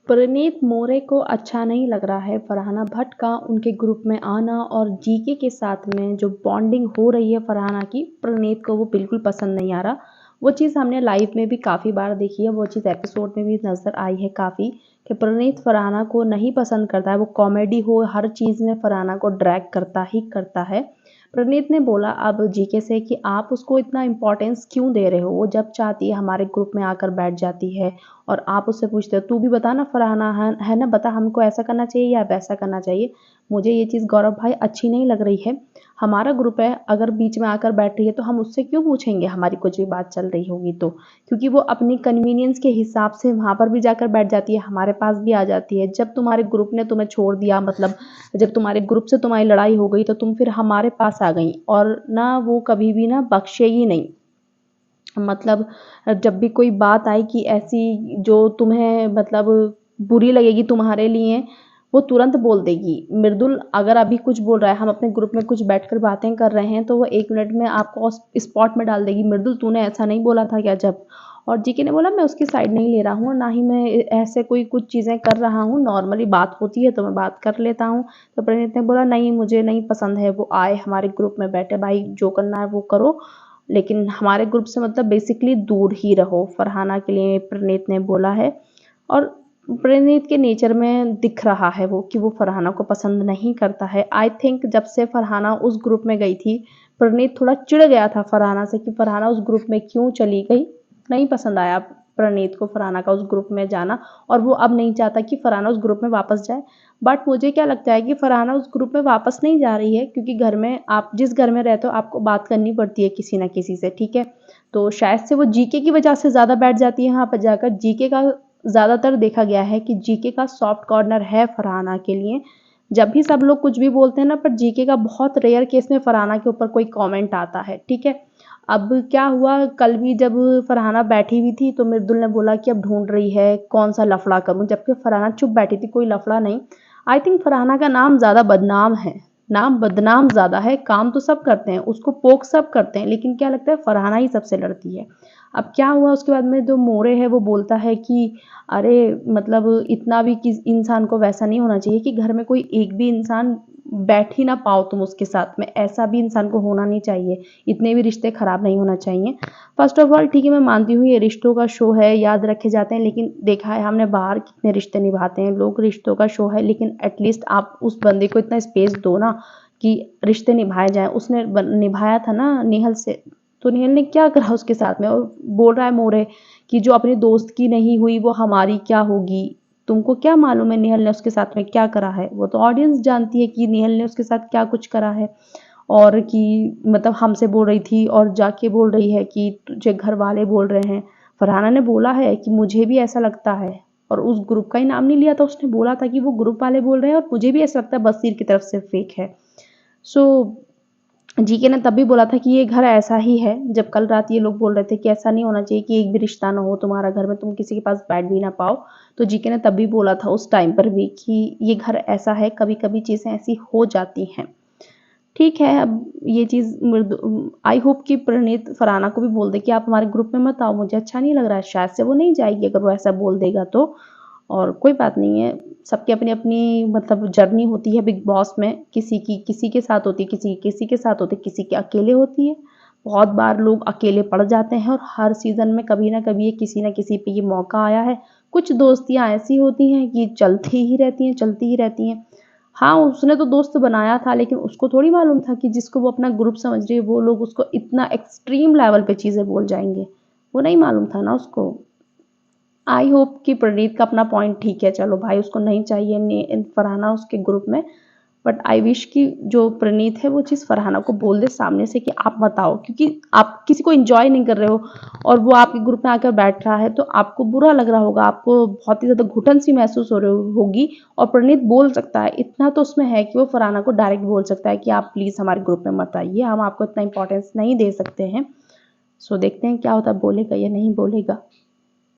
प्रणीत मोरे को अच्छा नहीं लग रहा है फरहाना भट्ट का उनके ग्रुप में आना और जीके के साथ में जो बॉन्डिंग हो रही है फरहाना की, प्रणीत को वो बिल्कुल पसंद नहीं आ रहा। वो चीज़ हमने लाइव में भी काफ़ी बार देखी है, वो चीज़ एपिसोड में भी नज़र आई है काफ़ी कि प्रणीत फरहाना को नहीं पसंद करता है। वो कॉमेडी हो हर चीज़ में फरहाना को ड्रैग करता ही करता है। प्रणीत ने बोला अब जीके से कि आप उसको इतना इम्पोर्टेंस क्यों दे रहे हो, वो जब चाहती है हमारे ग्रुप में आकर बैठ जाती है और आप उससे पूछते हो तू भी बता ना फरहाना, है ना, बता हमको ऐसा करना चाहिए या वैसा करना चाहिए। मुझे ये चीज़ गौरव भाई अच्छी नहीं लग रही है। हमारा ग्रुप है, अगर बीच में आकर बैठ रही है तो हम उससे क्यों पूछेंगे हमारी कुछ भी बात चल रही होगी तो, क्योंकि वो अपनी कन्वीनियंस के हिसाब से वहाँ पर भी जाकर बैठ जाती है, हमारे पास भी आ जाती है। जब तुम्हारे ग्रुप ने तुम्हें छोड़ दिया, मतलब जब तुम्हारे ग्रुप से तुम्हारी लड़ाई हो गई तो तुम फिर हमारे पास आ गई और ना वो कभी भी ना बख्शेगी नहीं। मतलब जब भी कोई बात आई कि ऐसी जो तुम्हें मतलब बुरी लगेगी तुम्हारे लिए, वो तुरंत बोल देगी। मृदुल अगर अभी कुछ बोल रहा है, हम अपने ग्रुप में कुछ बैठकर बातें कर रहे हैं तो वो 1 मिनट में आपको स्पॉट में डाल देगी, मृदुल तूने ऐसा नहीं बोला था क्या जब। और जीके ने बोला मैं उसकी साइड नहीं ले रहा हूँ, ना ही मैं ऐसे कोई कुछ चीज़ें कर रहा हूँ, नॉर्मली बात होती है तो मैं बात कर लेता हूँ। तो प्रणीत ने बोला नहीं मुझे नहीं पसंद है वो आए हमारे ग्रुप में बैठे, भाई जो करना है वो करो लेकिन हमारे ग्रुप से मतलब बेसिकली दूर ही रहो, फरहाना के लिए प्रणीत ने बोला है। और प्रणीत के नेचर में दिख रहा है वो कि वो फरहाना को पसंद नहीं करता है। आई थिंक जब से फरहाना उस ग्रुप में गई थी, प्रणीत थोड़ा चिढ़ गया था फरहाना से कि फरहाना उस ग्रुप में क्यों चली गई। नहीं पसंद आया प्रणीत को फरहाना का उस ग्रुप में जाना और वो अब नहीं चाहता कि फरहाना उस ग्रुप में वापस जाए। बट मुझे क्या लगता है कि फरहाना उस ग्रुप में वापस नहीं जा रही है, क्योंकि घर में आप जिस घर में रहते हो आपको बात करनी पड़ती है किसी ना किसी से, ठीक है। तो शायद से वो जीके की वजह से ज़्यादा बैठ जाती है यहाँ पर जाकर। जीके का ज़्यादातर देखा गया है कि जीके का सॉफ्ट कॉर्नर है फरहाना के लिए। जब भी सब लोग कुछ भी बोलते हैं ना, पर जीके का बहुत रेयर केस में फरहाना के ऊपर कोई कमेंट आता है, ठीक है। अब क्या हुआ, कल भी जब फरहाना बैठी हुई थी तो मृदुल ने बोला कि अब ढूंढ रही है कौन सा लफड़ा करूं, जबकि फरहाना चुप बैठी थी, कोई लफड़ा नहीं। आई थिंक फरहाना का नाम ज़्यादा बदनाम है, नाम बदनाम ज़्यादा है। काम तो सब करते हैं, उसको पोक सब करते हैं, लेकिन क्या लगता है फरहाना ही सबसे लड़ती है। अब क्या हुआ उसके बाद में जो मोरे है वो बोलता है कि अरे मतलब इतना भी किस इंसान को वैसा नहीं होना चाहिए कि घर में कोई एक भी इंसान बैठ ही ना पाओ तुम उसके साथ में, ऐसा भी इंसान को होना नहीं चाहिए, इतने भी रिश्ते खराब नहीं होना चाहिए। फर्स्ट ऑफ ऑल ठीक है, मैं मानती हूँ ये रिश्तों का शो है, याद रखे जाते हैं, लेकिन देखा है हमने बाहर कितने रिश्ते निभाते हैं लोग, रिश्तों का शो है लेकिन एटलीस्ट आप उस बंदे को इतना स्पेस दो ना कि रिश्ते निभाए जाएं। उसने निभाया था ना नेहल से, तो नेहल ने क्या करा उसके साथ में, और बोल रहा है मोरे कि जो अपने दोस्त की नहीं हुई वो हमारी क्या होगी। तुमको क्या मालूम है नेहल ने उसके साथ में क्या करा है, वो तो ऑडियंस जानती है कि नेहल ने उसके साथ क्या कुछ करा है। और कि मतलब हमसे बोल रही थी और जाके बोल रही है कि तुझे घर वाले बोल रहे हैं। फरहाना ने बोला है कि मुझे भी ऐसा लगता है, और उस ग्रुप का ही नाम नहीं लिया था, उसने बोला था कि वो ग्रुप वाले बोल रहे हैं और मुझे भी ऐसा लगता है बसीर की तरफ से फेक है। सो जीके ने तब भी बोला था कि ये घर ऐसा ही है, जब कल रात ये लोग बोल रहे थे कि ऐसा नहीं होना चाहिए कि एक भी रिश्ता ना हो तुम्हारा घर में, तुम किसी के पास बैठ भी ना पाओ, तो जीके ने तब भी बोला था उस टाइम पर भी कि ये घर ऐसा है, कभी कभी चीज़ें ऐसी हो जाती हैं। ठीक है, अब ये चीज़ आई होप कि प्रणीत फरहाना को भी बोल दे कि आप हमारे ग्रुप में मत आओ, मुझे अच्छा नहीं लग रहा है। शायद से वो नहीं जाएगी अगर वो ऐसा बोल देगा तो, और कोई बात नहीं है, सबकी अपनी अपनी मतलब जर्नी होती है बिग बॉस में, किसी की किसी के साथ होती है, किसी की किसी के साथ होती है, किसी की अकेले होती है। बहुत बार लोग अकेले पड़ जाते हैं और हर सीज़न में कभी ना कभी ये किसी ना किसी पे ये मौका आया है। कुछ दोस्तियाँ ऐसी होती हैं कि चलती ही रहती हैं, चलती ही रहती हैं। हाँ, उसने तो दोस्त बनाया था लेकिन उसको थोड़ी मालूम था कि जिसको वो अपना ग्रुप समझ रही है वो लोग उसको इतना एक्सट्रीम लेवल पे चीज़ें बोल जाएंगे, वो नहीं मालूम था ना उसको। आई होप कि प्रणीत का अपना पॉइंट ठीक है, चलो भाई उसको नहीं चाहिए फरहाना उसके ग्रुप में, बट आई विश कि जो प्रणीत है वो चीज़ फरहाना को बोल दे सामने से कि आप मत आओ, क्योंकि आप किसी को एंजॉय नहीं कर रहे हो और वो आपके ग्रुप में आकर बैठ रहा है तो आपको बुरा लग रहा होगा, आपको बहुत ही ज़्यादा घुटन सी महसूस हो रही होगी। और प्रणीत बोल सकता है, इतना तो उसमें है कि वो फरहाना को डायरेक्ट बोल सकता है कि आप प्लीज़ हमारे ग्रुप में मत आइए, हम आपको इतना इंपॉर्टेंस नहीं दे सकते हैं। सो देखते हैं क्या होता है, बोलेगा या नहीं बोलेगा।